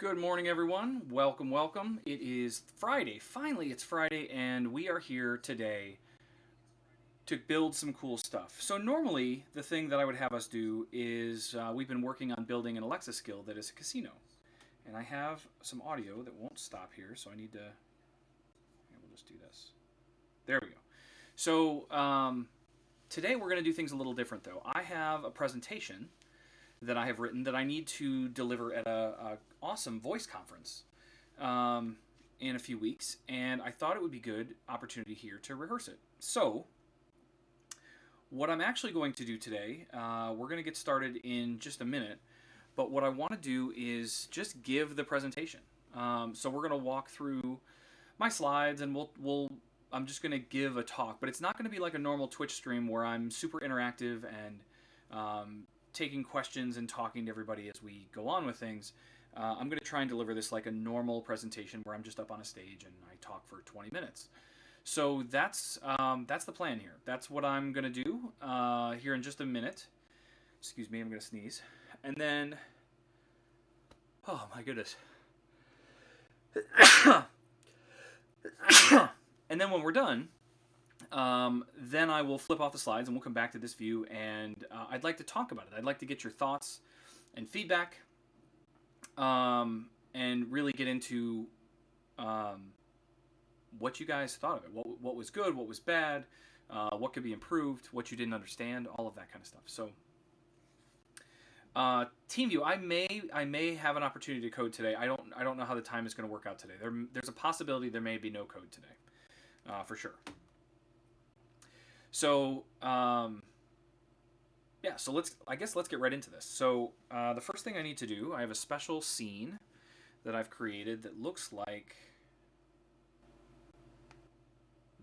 Good morning, everyone. Welcome, welcome. It is Friday. Finally, it's Friday, and we are here today to build some cool stuff. So normally, the thing that I would have us do is we've been working on building an Alexa skill that is a casino. And I have some audio that won't stop here, so I need to... Yeah, we'll just do this. There we go. So today we're going to do things a little different, though. I have a presentation that I have written that I need to deliver at a awesome voice conference in a few weeks, and I thought it would be good opportunity here to rehearse it. So what I'm actually going to do today, we're going to get started in just a minute, but what I want to do is just give the presentation. So we're going to walk through my slides, and I'm just going to give a talk, but it's not going to be like a normal Twitch stream where I'm super interactive and taking questions and talking to everybody as we go on with things. I'm going to try and deliver this like a normal presentation where I'm just up on a stage and I talk for 20 minutes. So that's the plan here. That's what I'm going to do here in just a minute. Excuse me, I'm going to sneeze. And then, oh my goodness. And then when we're done, then I will flip off the slides and we'll come back to this view, and I'd like to talk about it. I'd like to get your thoughts and feedback, and really get into what you guys thought of it. What was good, what was bad, what could be improved, what you didn't understand, all of that kind of stuff. So TeamView, I may have an opportunity to code today. I don't know how the time is going to work out today. There's a possibility there may be no code today, for sure. So, yeah, so let's get right into this. So, the first thing I need to do, I have a special scene that I've created that looks like...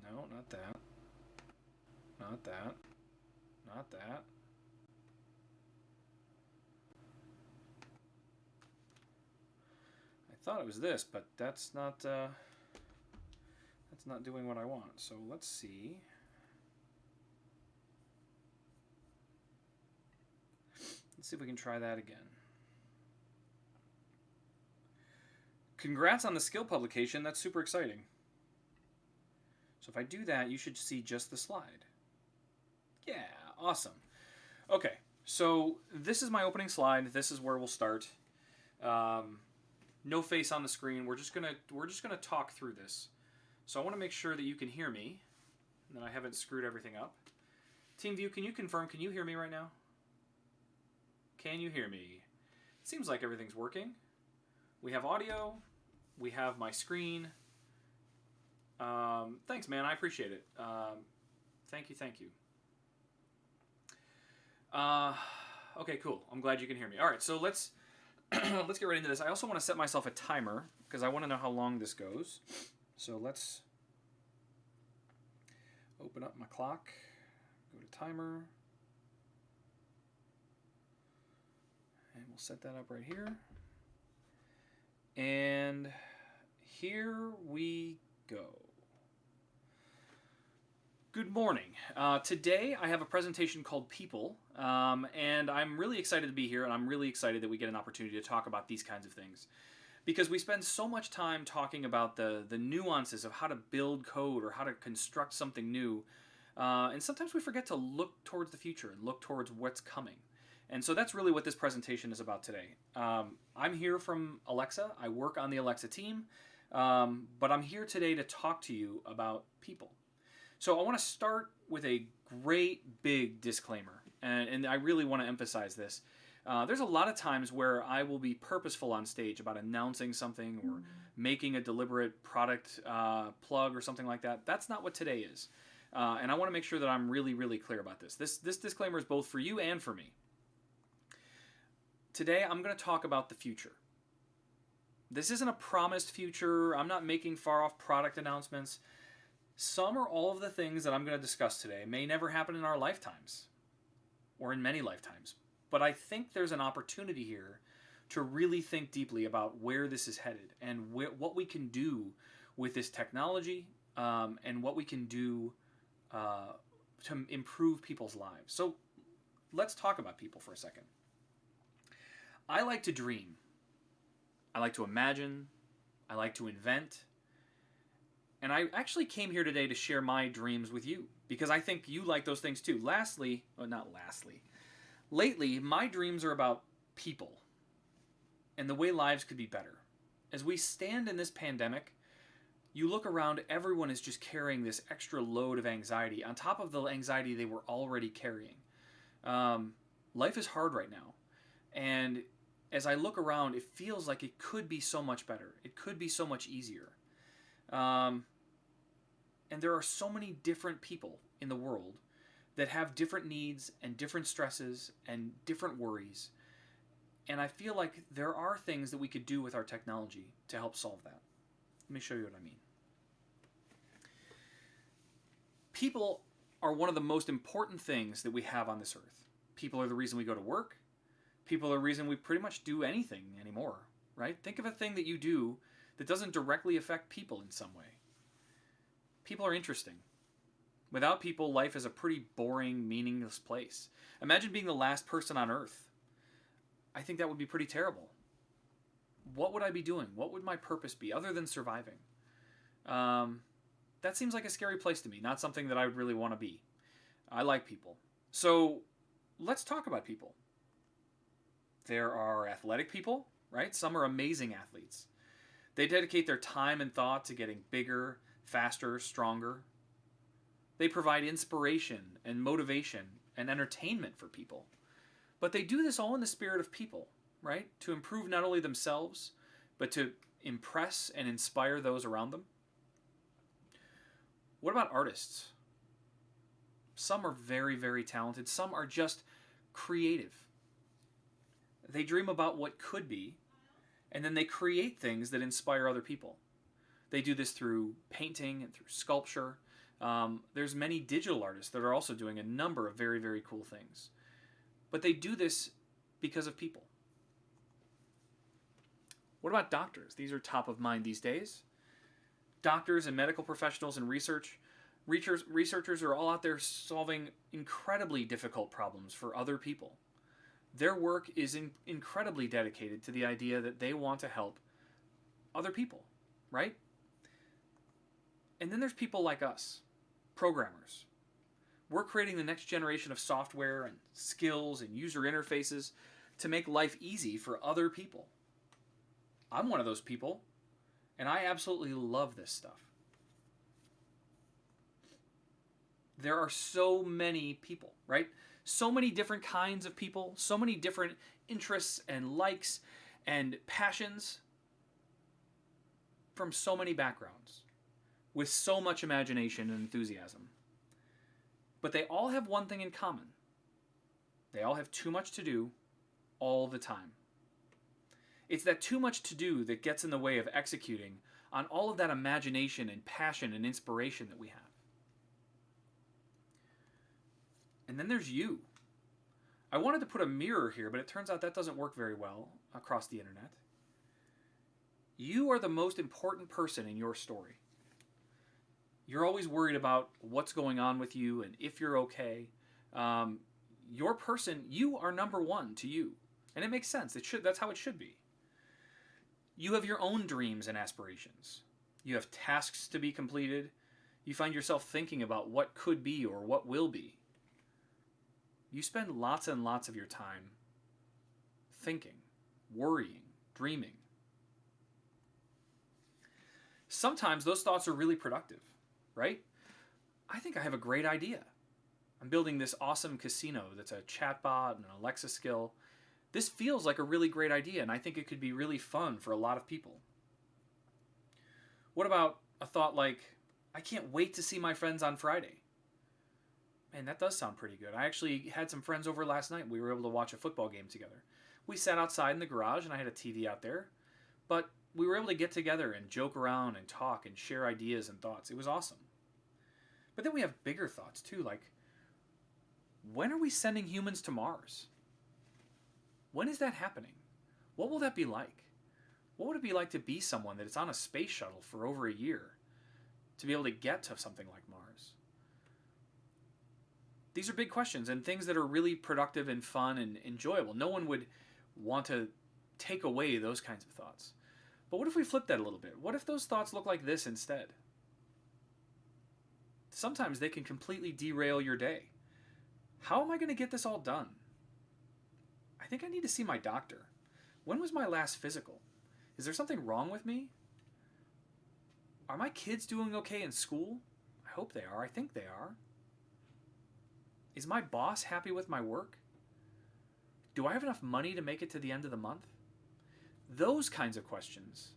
No, not that. Not that. Not that. I thought it was this, but that's not doing what I want. So let's see. Let's see if we can try that again. Congrats on the skill publication. That's super exciting. So if I do that, you should see just the slide. Yeah, awesome. Okay, so this is my opening slide. This is where we'll start. No face on the screen. We're just gonna talk through this. So I want to make sure that you can hear me, and that I haven't screwed everything up. TeamView, can you confirm? Can you hear me right now? Can you hear me? It seems like everything's working. We have audio. We have my screen. Thanks, man. I appreciate it. Thank you. Okay, cool. I'm glad you can hear me. All right, so let's let's get right into this. I also want to set myself a timer because I want to know how long this goes. So let's open up my clock. Go to timer. And we'll set that up right here. And here we go. Good morning. Today I have a presentation called People, and I'm really excited to be here, and I'm really excited that we get an opportunity to talk about these kinds of things. Because we spend so much time talking about the nuances of how to build code or how to construct something new, and sometimes we forget to look towards the future and look towards what's coming. And so that's really what this presentation is about today. I'm here from Alexa. I work on the Alexa team, but I'm here today to talk to you about people. So I want to start with a great big disclaimer, and I really want to emphasize this. There's a lot of times where I will be purposeful on stage about announcing something or making a deliberate product plug or something like that. That's not what today is. And I want to make sure that I'm really, really clear about this. This disclaimer is both for you and for me. Today, I'm going to talk about the future. This isn't a promised future. I'm not making far-off product announcements. Some or all of the things that I'm going to discuss today may never happen in our lifetimes, or in many lifetimes. But I think there's an opportunity here to really think deeply about where this is headed and what we can do with this technology, and what we can do to improve people's lives. So let's talk about people for a second. I like to dream. I like to imagine. I like to invent. And I actually came here today to share my dreams with you because I think you like those things too. Lately, my dreams are about people and the way lives could be better. As we stand in this pandemic, you look around, everyone is just carrying this extra load of anxiety on top of the anxiety they were already carrying. Life is hard right now. And as I look around, it feels like it could be so much better. It could be so much easier. And there are so many different people in the world that have different needs and different stresses and different worries. And I feel like there are things that we could do with our technology to help solve that. Let me show you what I mean. People are one of the most important things that we have on this earth. People are the reason we go to work. People are the reason we pretty much do anything anymore, right? Think of a thing that you do that doesn't directly affect people in some way. People are interesting. Without people, life is a pretty boring, meaningless place. Imagine being the last person on Earth. I think that would be pretty terrible. What would I be doing? What would my purpose be other than surviving? That seems like a scary place to me, not something that I would really want to be. I like people. So let's talk about people. There are athletic people, right? Some are amazing athletes. They dedicate their time and thought to getting bigger, faster, stronger. They provide inspiration and motivation and entertainment for people. But they do this all in the spirit of people, right? To improve not only themselves, but to impress and inspire those around them. What about artists? Some are very, very talented. Some are just creative. They dream about what could be, and then they create things that inspire other people. They do this through painting and through sculpture. There's many digital artists that are also doing a number of very, very cool things. But they do this because of people. What about doctors? These are top of mind these days. Doctors and medical professionals and researchers are all out there solving incredibly difficult problems for other people. Their work is incredibly dedicated to the idea that they want to help other people, right? And then there's people like us, programmers. We're creating the next generation of software and skills and user interfaces to make life easy for other people. I'm one of those people, and I absolutely love this stuff. There are so many people, right? So many different kinds of people, so many different interests and likes and passions from so many backgrounds with so much imagination and enthusiasm. But they all have one thing in common. They all have too much to do all the time. It's that too much to do that gets in the way of executing on all of that imagination and passion and inspiration that we have. And then there's you. I wanted to put a mirror here, but it turns out that doesn't work very well across the internet. You are the most important person in your story. You're always worried about what's going on with you and if you're okay. Your person, you are number one to you. And it makes sense. That's how it should be. You have your own dreams and aspirations. You have tasks to be completed. You find yourself thinking about what could be or what will be. You spend lots and lots of your time thinking, worrying, dreaming. Sometimes those thoughts are really productive, right? I think I have a great idea. I'm building this awesome casino that's a chatbot and an Alexa skill. This feels like a really great idea, and I think it could be really fun for a lot of people. What about a thought like, I can't wait to see my friends on Friday? Man, that does sound pretty good. I actually had some friends over last night. We were able to watch a football game together. We sat outside in the garage, and I had a TV out there. But we were able to get together and joke around and talk and share ideas and thoughts. It was awesome. But then we have bigger thoughts, too, like, when are we sending humans to Mars? When is that happening? What will that be like? What would it be like to be someone that is on a space shuttle for over a year to be able to get to something like Mars? These are big questions and things that are really productive and fun and enjoyable. No one would want to take away those kinds of thoughts. But what if we flip that a little bit? What if those thoughts look like this instead? Sometimes they can completely derail your day. How am I going to get this all done? I think I need to see my doctor. When was my last physical? Is there something wrong with me? Are my kids doing okay in school? I hope they are. I think they are. Is my boss happy with my work? Do I have enough money to make it to the end of the month? Those kinds of questions,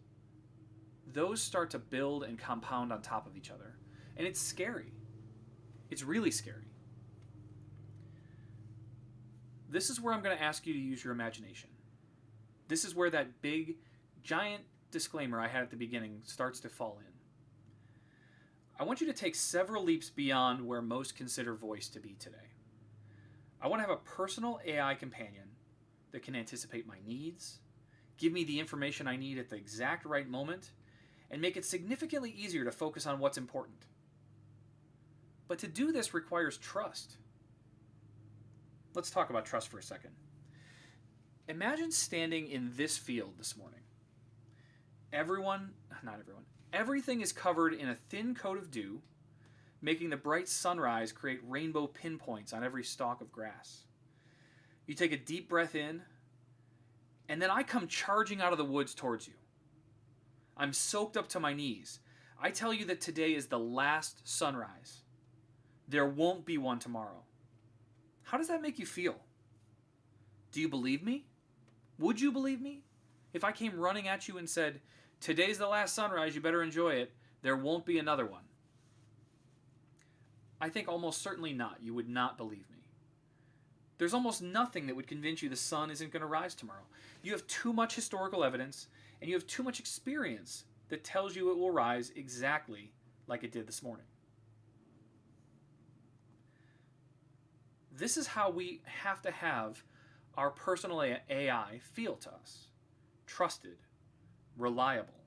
those start to build and compound on top of each other. And it's scary. It's really scary. This is where I'm going to ask you to use your imagination. This is where that big, giant disclaimer I had at the beginning starts to fall in. I want you to take several leaps beyond where most consider voice to be today. I want to have a personal AI companion that can anticipate my needs, give me the information I need at the exact right moment, and make it significantly easier to focus on what's important. But to do this requires trust. Let's talk about trust for a second. Imagine standing in this field this morning. Everything is covered in a thin coat of dew, making the bright sunrise create rainbow pinpoints on every stalk of grass. You take a deep breath in, and then I come charging out of the woods towards you. I'm soaked up to my knees. I tell you that today is the last sunrise. There won't be one tomorrow. How does that make you feel? Do you believe me? Would you believe me? If I came running at you and said, today's the last sunrise, you better enjoy it, there won't be another one. I think almost certainly not. You would not believe me. There's almost nothing that would convince you the sun isn't going to rise tomorrow. You have too much historical evidence, and you have too much experience that tells you it will rise exactly like it did this morning. This is how we have to have our personal AI feel to us. Trusted, reliable.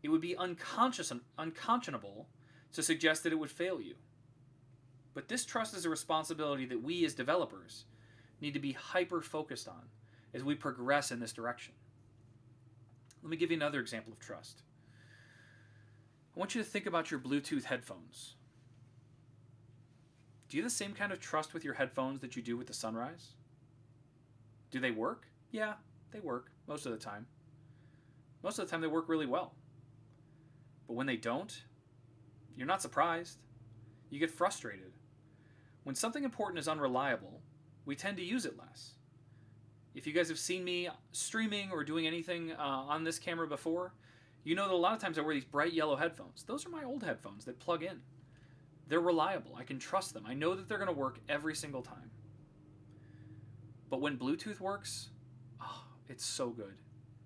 It would be unconscionable to suggest that it would fail you. But this trust is a responsibility that we as developers need to be hyper-focused on as we progress in this direction. Let me give you another example of trust. I want you to think about your Bluetooth headphones. Do you have the same kind of trust with your headphones that you do with the sunrise? Do they work? Yeah, they work most of the time. Most of the time they work really well. But when they don't, you're not surprised. You get frustrated. When something important is unreliable, we tend to use it less. If you guys have seen me streaming or doing anything on this camera before, you know that a lot of times I wear these bright yellow headphones. Those are my old headphones that plug in. They're reliable. I can trust them. I know that they're going to work every single time. But when Bluetooth works, it's so good.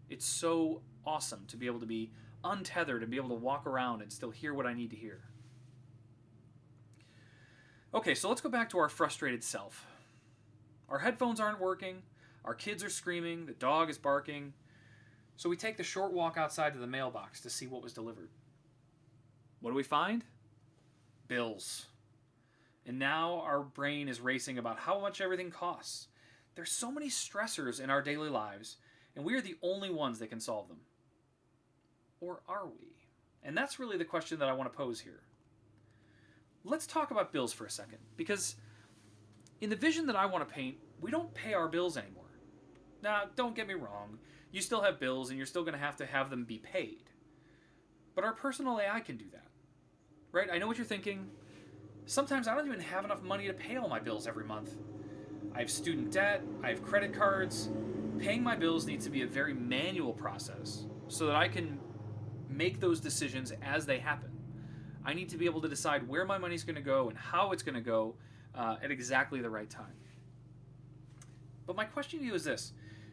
It's so awesome to be able to be untethered and be able to walk around and still hear what I need to hear. Okay, so let's go back to our frustrated self. Our headphones aren't working. Our kids are screaming. The dog is barking. So we take the short walk outside to the mailbox to see what was delivered. What do we find? Bills. And now our brain is racing about how much everything costs. There's so many stressors in our daily lives, and we are the only ones that can solve them. Or are we? And that's really the question that I want to pose here. Let's talk about bills for a second, because in the vision that I want to paint, we don't pay our bills anymore. Now, don't get me wrong. You still have bills, and you're still going to have them be paid. But our personal AI can do that. Right? I know what you're thinking. Sometimes I don't even have enough money to pay all my bills every month. I have student debt. I have credit cards. Paying my bills needs to be a very manual process so that I can make those decisions as they happen. I need to be able to decide where my money's going to go and how it's going to go at exactly the right time. But my question to you is this.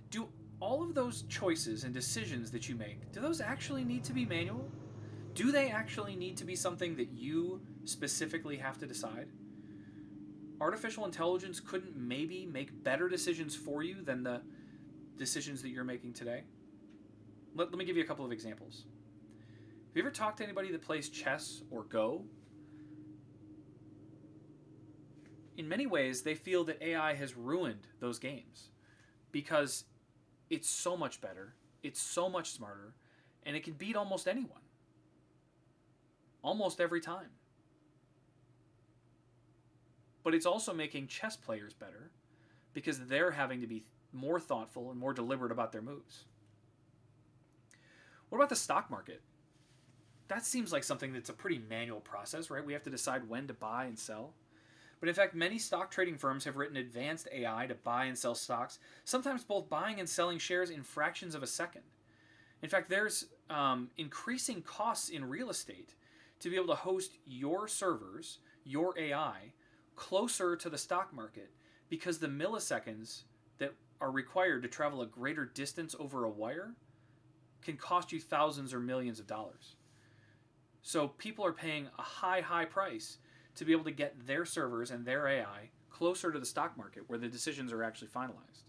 Do all of those choices and decisions that you make, do those actually need to be manual? Do they actually need to be something that you specifically have to decide? Artificial intelligence couldn't maybe make better decisions for you than the decisions that you're making today? Let me give you a couple of examples. Have you ever talked to anybody that plays chess or Go? In many ways, they feel that AI has ruined those games because it's so much better, it's so much smarter, And it can beat almost anyone. Almost every time. But it's also making chess players better because they're having to be more thoughtful and more deliberate about their moves. What about the stock market? That seems like something that's a pretty manual process, right? We have to decide when to buy and sell. But in fact, many stock trading firms have written advanced AI to buy and sell stocks, sometimes both buying and selling shares in fractions of a second. In fact, there's increasing costs in real estate to be able to host your servers, your AI, closer to the stock market because the milliseconds that are required to travel a greater distance over a wire can cost you thousands or millions of dollars. So people are paying a high price to be able to get their servers and their AI closer to the stock market where the decisions are actually finalized.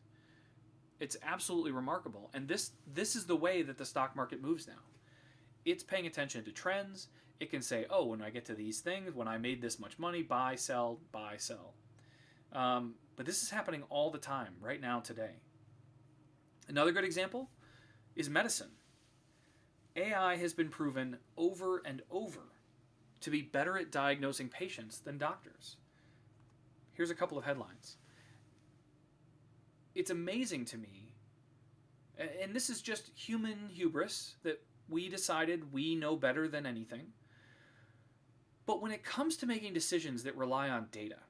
It's absolutely remarkable. And this is the way that the stock market moves now. It's paying attention to trends. It can say, oh, when I get to these things, when I made this much money, buy, sell, buy, sell. But this is happening all the time, right now, today. Another good example is medicine. AI has been proven over and over to be better at diagnosing patients than doctors. Here's a couple of headlines. It's amazing to me, and this is just human hubris, that we decided we know better than anything. But when it comes to making decisions that rely on data,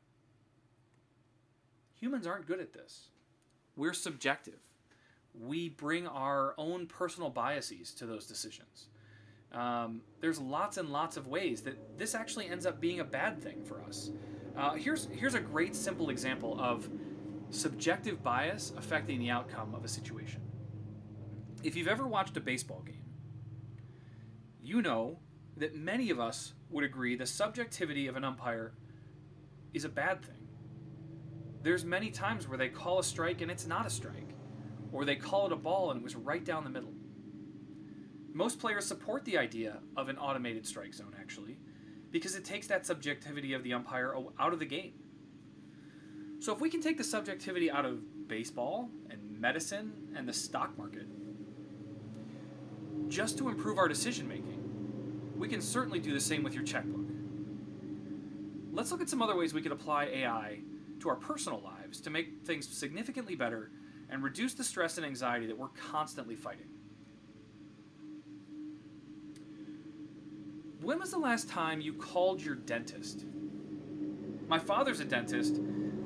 humans aren't good at this. We're subjective. We bring our own personal biases to those decisions. There's lots and lots of ways that this actually ends up being a bad thing for us. Here's a great simple example of subjective bias affecting the outcome of a situation. If you've ever watched a baseball game, you know that many of us would agree the subjectivity of an umpire is a bad thing. There's many times where they call a strike and it's not a strike, or they call it a ball and it was right down the middle. Most players support the idea of an automated strike zone, actually, because it takes that subjectivity of the umpire out of the game. So if we can take the subjectivity out of baseball and medicine and the stock market, just to improve our decision making, we can certainly do the same with your checkbook. Let's look at some other ways we could apply AI to our personal lives to make things significantly better and reduce the stress and anxiety that we're constantly fighting. When was the last time you called your dentist? My father's a dentist,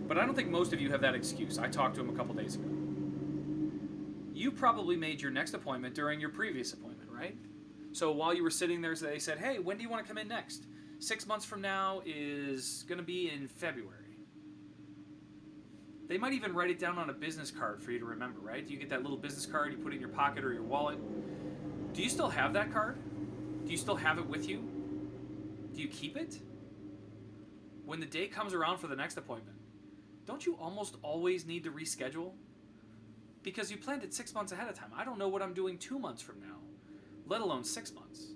but I don't think most of you have that excuse. I talked to him a couple days ago. You probably made your next appointment during your previous appointment, right? So while you were sitting there, they said, hey, when do you want to come in next? 6 months from now is going to be in February. They might even write it down on a business card for you to remember, right? You get that little business card, you put it in your pocket or your wallet. Do you still have that card? Do you still have it with you? Do you keep it? When the day comes around for the next appointment, don't you almost always need to reschedule? Because you planned it 6 months ahead of time. I don't know what I'm doing 2 months from now, let alone 6 months.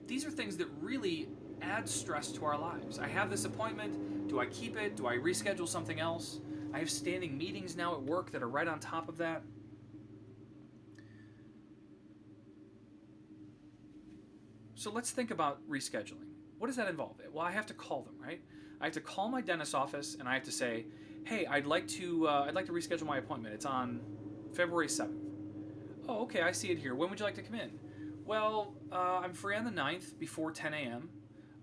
These are things that really add stress to our lives. I have this appointment. Do I keep it? Do I reschedule something else? I have standing meetings now at work that are right on top of that. So let's think about rescheduling. What does that involve? Well, I have to call them, right? I have to call my dentist's office and I have to say, hey, I'd like to reschedule my appointment. It's on February 7th. Oh, okay, I see it here. When would you like to come in? Well, I'm free on the 9th before 10 a.m.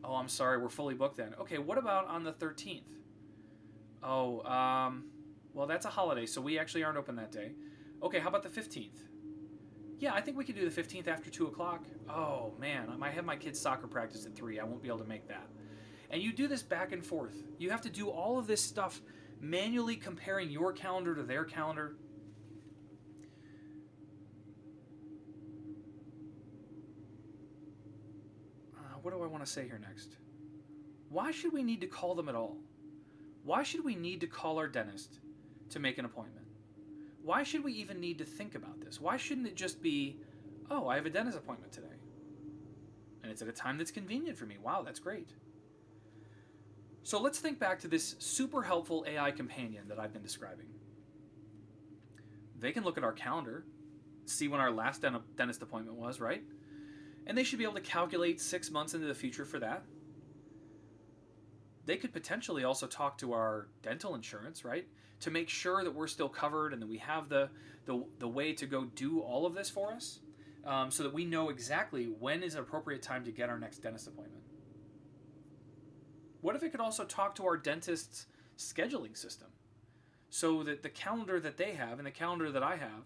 Oh, I'm sorry, we're fully booked then. Okay, what about on the 13th? Oh, well, that's a holiday, so we actually aren't open that day. Okay, how about the 15th? Yeah, I think we could do the 15th after 2 o'clock. Oh, man, I might have my kid's soccer practice at 3. I won't be able to make that. And you do this back and forth. You have to do all of this stuff manually comparing your calendar to their calendar. What do I want to say here next? Why should we need to call them at all? Why should we need to call our dentist to make an appointment? Why should we even need to think about this? Why shouldn't it just be, oh, I have a dentist appointment today, and it's at a time that's convenient for me. Wow, that's great. So let's think back to this super helpful AI companion that I've been describing. They can look at our calendar, see when our last dentist appointment was, right? And they should be able to calculate 6 months into the future for that. They could potentially also talk to our dental insurance, right? To make sure that we're still covered and that we have the way to go do all of this for us, so that we know exactly when is an appropriate time to get our next dentist appointment. What if it could also talk to our dentist's scheduling system, so that the calendar that they have and the calendar that I have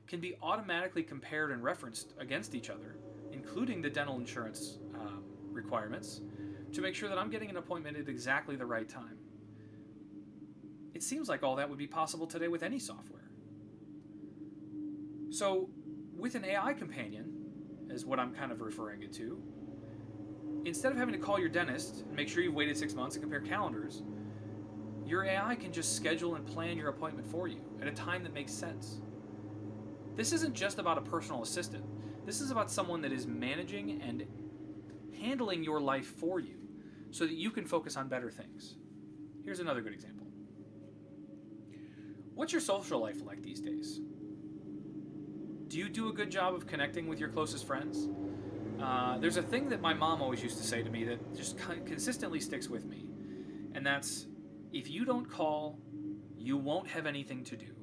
can be automatically compared and referenced against each other, including the dental insurance requirements, to make sure that I'm getting an appointment at exactly the right time. It seems like all that would be possible today with any software. So, with an AI companion, is what I'm kind of referring it to, instead of having to call your dentist and make sure you've waited 6 months and compare calendars, your AI can just schedule and plan your appointment for you at a time that makes sense. This isn't just about a personal assistant. This is about someone that is managing and handling your life for you so that you can focus on better things. Here's another good example. What's your social life like these days? Do you do a good job of connecting with your closest friends? There's a thing that my mom always used to say to me that just consistently sticks with me, and that's, if you don't call, you won't have anything to do.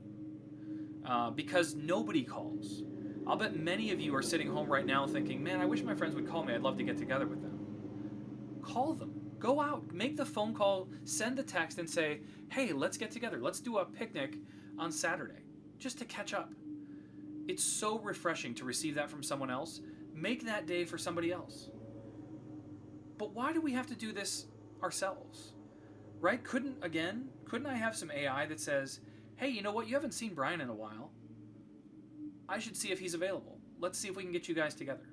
Because nobody calls. I'll bet many of you are sitting home right now thinking, man, I wish my friends would call me. I'd love to get together with them. Call them. Go out. Make the phone call. Send the text and say, hey, let's get together. Let's do a picnic on Saturday just to catch up. It's so refreshing to receive that from someone else. Make that day for somebody else. But why do we have to do this ourselves? Right? Couldn't I have some AI that says, hey, you know what? You haven't seen Brian in a while. I should see if he's available. Let's see if we can get you guys together.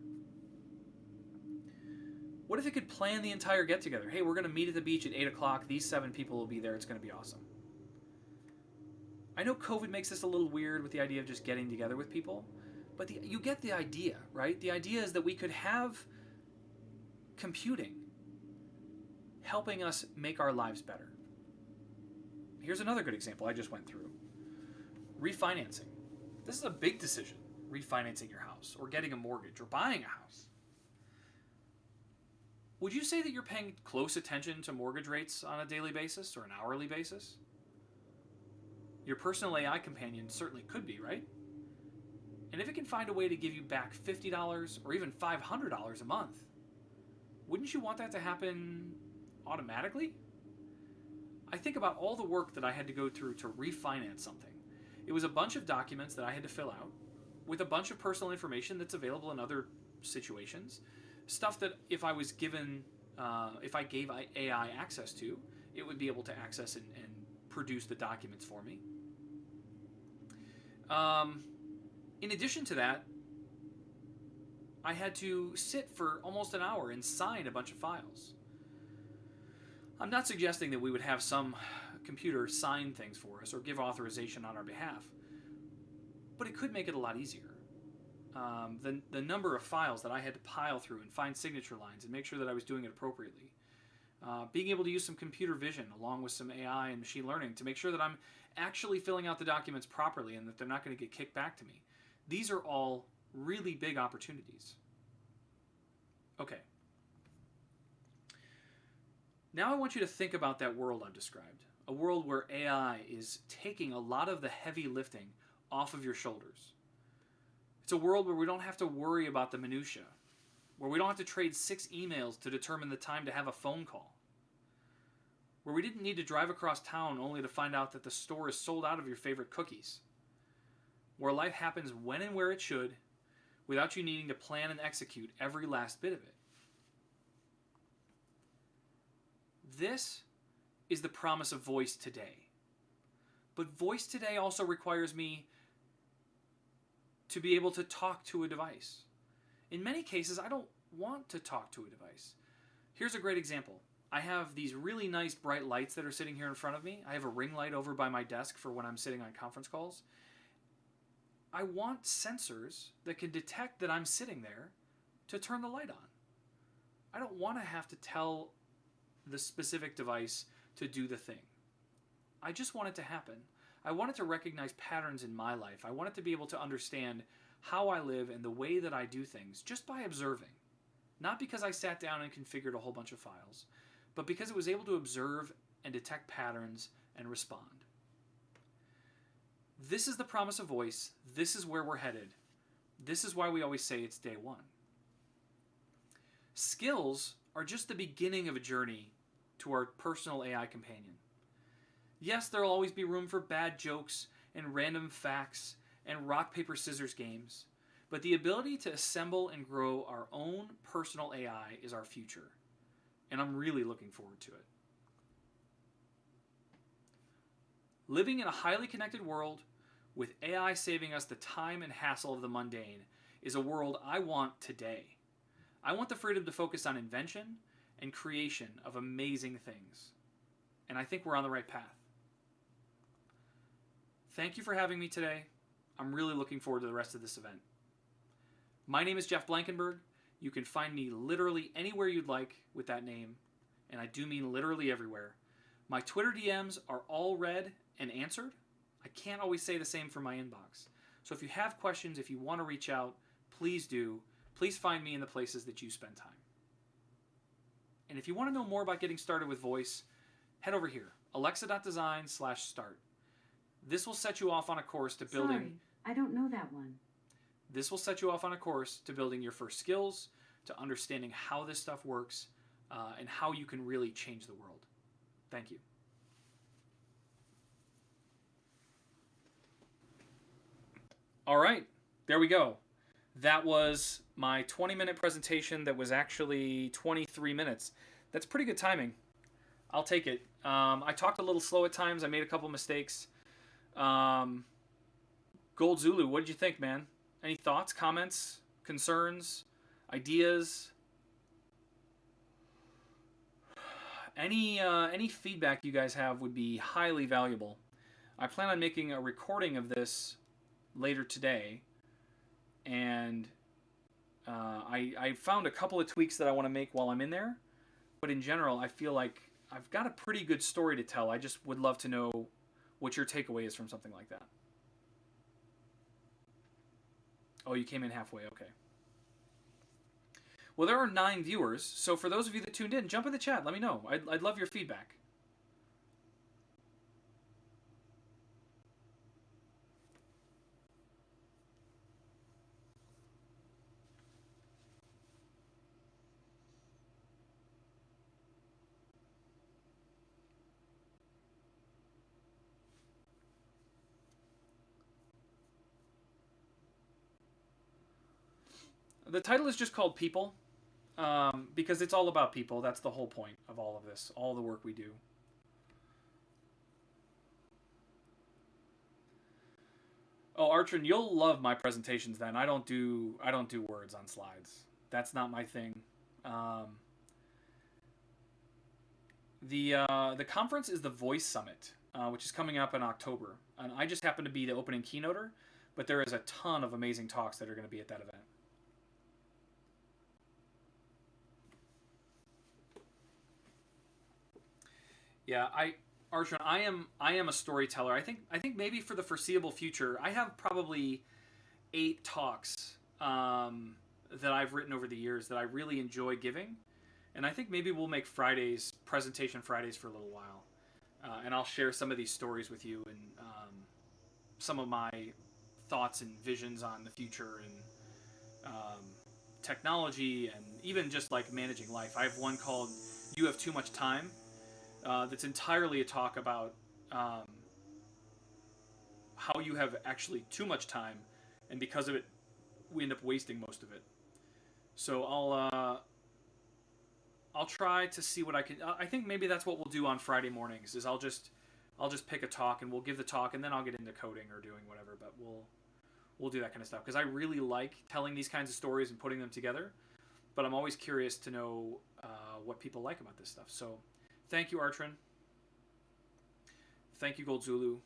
What if it could plan the entire get-together? Hey, we're going to meet at the beach at 8 o'clock. These 7 people will be there. It's going to be awesome. I know COVID makes this a little weird with the idea of just getting together with people, but you get the idea, right? The idea is that we could have computing helping us make our lives better. Here's another good example I just went through. Refinancing. This is a big decision, refinancing your house or getting a mortgage or buying a house. Would you say that you're paying close attention to mortgage rates on a daily basis or an hourly basis? Your personal AI companion certainly could be, right? And if it can find a way to give you back $50 or even $500 a month, wouldn't you want that to happen automatically? I think about all the work that I had to go through to refinance something. It was a bunch of documents that I had to fill out with a bunch of personal information that's available in other situations. Stuff that if I was given, if I gave AI access to, it would be able to access and produce the documents for me. In addition to that, I had to sit for almost an hour and sign a bunch of files. I'm not suggesting that we would have some computer sign things for us or give authorization on our behalf, but it could make it a lot easier. The number of files that I had to pile through and find signature lines and make sure that I was doing it appropriately. Being able to use some computer vision along with some AI and machine learning to make sure that I'm actually filling out the documents properly and that they're not going to get kicked back to me. These are all really big opportunities. Okay. Now I want you to think about that world I've described. A world where AI is taking a lot of the heavy lifting off of your shoulders. It's a world where we don't have to worry about the minutia, where we don't have to trade 6 emails to determine the time to have a phone call, where we didn't need to drive across town only to find out that the store is sold out of your favorite cookies, where life happens when and where it should without you needing to plan and execute every last bit of it. This is the promise of voice today. But voice today also requires me to be able to talk to a device. In many cases, I don't want to talk to a device. Here's a great example. I have these really nice bright lights that are sitting here in front of me. I have a ring light over by my desk for when I'm sitting on conference calls. I want sensors that can detect that I'm sitting there to turn the light on. I don't want to have to tell the specific device to do the thing. I just want it to happen. I want it to recognize patterns in my life. I want it to be able to understand how I live and the way that I do things just by observing. Not because I sat down and configured a whole bunch of files, but because it was able to observe and detect patterns and respond. This is the promise of voice. This is where we're headed. This is why we always say it's day one. Skills are just the beginning of a journey to our personal AI companion. Yes, there will always be room for bad jokes and random facts and rock, paper, scissors games, but the ability to assemble and grow our own personal AI is our future, and I'm really looking forward to it. Living in a highly connected world with AI saving us the time and hassle of the mundane is a world I want today. I want the freedom to focus on invention and creation of amazing things, and I think we're on the right path. Thank you for having me today. I'm really looking forward to the rest of this event. My name is Jeff Blankenberg. You can find me literally anywhere you'd like with that name, and I do mean literally everywhere. My Twitter DMs are all read and answered. I can't always say the same for my inbox. So if you have questions, if you want to reach out, please do. Please find me in the places that you spend time. And if you want to know more about getting started with voice, head over here, alexa.design/start. This will set you off on a course to building... Sorry, I don't know that one. This will set you off on a course to building your first skills, to understanding how this stuff works, and how you can really change the world. Thank you. All right, there we go. That was my 20-minute presentation that was actually 23 minutes. That's pretty good timing. I'll take it. I talked a little slow at times. I made a couple mistakes. Gold Zulu, what did you think, man? Any thoughts, comments, concerns, ideas? Any feedback you guys have would be highly valuable. I plan on making a recording of this later today, and I found a couple of tweaks that I want to make while I'm in there, but in general, I feel like I've got a pretty good story to tell. I just would love to know what your takeaway is from something like that. Oh, you came in halfway. Okay. Well, there are 9 viewers, so for those of you that tuned in, jump in the chat. Let me know. I'd love your feedback. The title is just called People, because it's all about people. That's the whole point of all of this, all the work we do. Oh, Archon, you'll love my presentations then. I don't do words on slides. That's not my thing. The conference is the Voice Summit, which is coming up in October. And I just happen to be the opening keynoter, but there is a ton of amazing talks that are going to be at that event. Yeah, Archon, I am a storyteller. I think maybe for the foreseeable future, I have probably 8 talks that I've written over the years that I really enjoy giving, and I think maybe we'll make presentation Fridays for a little while, and I'll share some of these stories with you and some of my thoughts and visions on the future and technology and even just like managing life. I have one called "You Have Too Much Time." That's entirely a talk about how you have actually too much time, and because of it, we end up wasting most of it. So I'll try to see what I can. I think maybe that's what we'll do on Friday mornings. Is I'll just pick a talk and we'll give the talk, and then I'll get into coding or doing whatever. But we'll do that kind of stuff because I really like telling these kinds of stories and putting them together. But I'm always curious to know what people like about this stuff. So. Thank you, Artron. Thank you, Gold Zulu.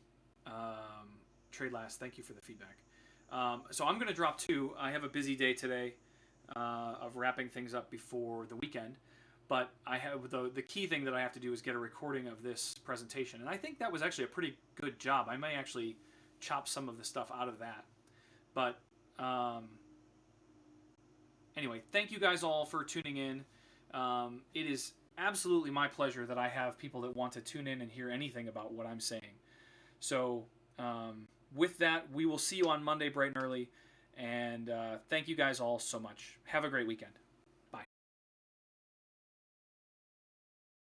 Trade Last, thank you for the feedback. So I'm going to drop 2. I have a busy day today of wrapping things up before the weekend, but I have the key thing that I have to do is get a recording of this presentation, and I think that was actually a pretty good job. I may actually chop some of the stuff out of that, but Anyway, thank you guys all for tuning in. It is absolutely my pleasure that I have people that want to tune in and hear anything about what I'm saying. So, with that, we will see you on Monday bright and early. And thank you guys all so much. Have a great weekend.